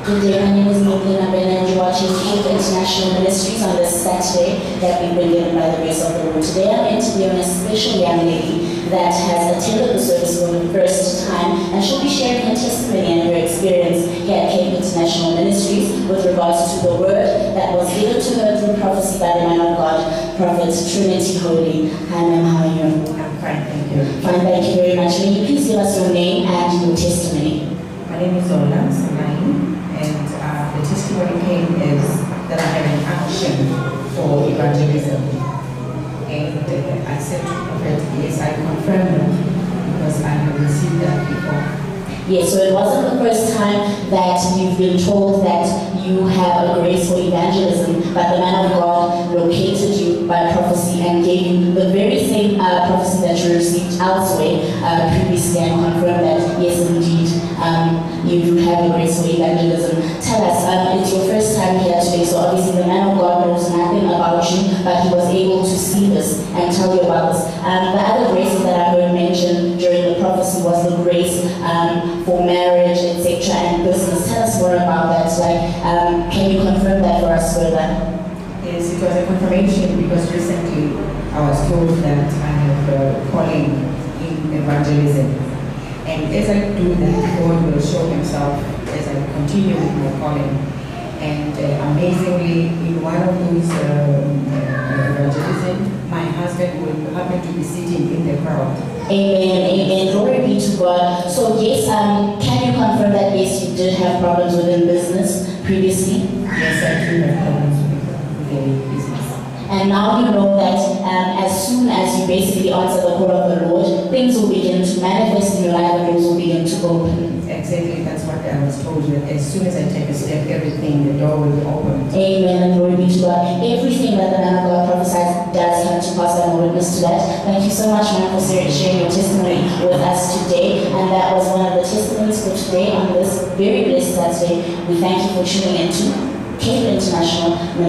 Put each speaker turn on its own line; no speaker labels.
Good day, my name is Nidina Ben and you're watching Cape International Ministries on this Saturday that we've been given by the grace of the Lord. Today I'm interviewing a special young lady that has attended the service for the first time, and she'll be sharing her testimony and her experience here at Cape International Ministries with regards to the word that was given to her through prophecy by the man of God, Prophet Trinity Holy. Hi ma'am, how are you?
I'm fine, thank you.
Fine, thank you very much. May you please give us your name and your testimony?
My name is Ola Sanai, and the testimony came is that I had an action for evangelism. And I said to Prophet, yes, I confirm that because I have received that before.
Yes, so it wasn't the first time that you've been told that you have a grace for evangelism, but the man of God located you by prophecy and gave you the very same prophecy that you received elsewhere previously, and confirmed that yes, indeed, you do have a grace for evangelism. Tell us, it's your first time here today, so obviously the man of God knows nothing about you, but he was able to see this and tell you about this. The other graces that I heard mentioned during the prophecy was the grace for marriage, etc., and business. Tell us more about that. Like, can you confirm that for us further?
Yes, it was a confirmation because recently I was told that I have a calling in evangelism. And as I do that, God will show himself as I continue with my calling. And amazingly, in one of those evangelism, my husband will happen to be sitting in the crowd.
Amen, amen. Glory be to God. So yes, can you confirm that yes, you did have problems within business previously?
Yes, I do have problems with the business.
And now you know that as soon as you basically answer the call of the Lord, things will begin to manifest in your life and doors will begin to open.
Exactly, that's what I was told, that as soon as I take a step, everything, the door will be opened.
Amen, and glory be to God. Everything that the man of God prophesies does come to pass, and we'll witness to that. Thank you so much, man, for sharing your testimony with us today. And that was one of the testimonies for today on this very blessed Saturday. We thank you for tuning in to Cape International.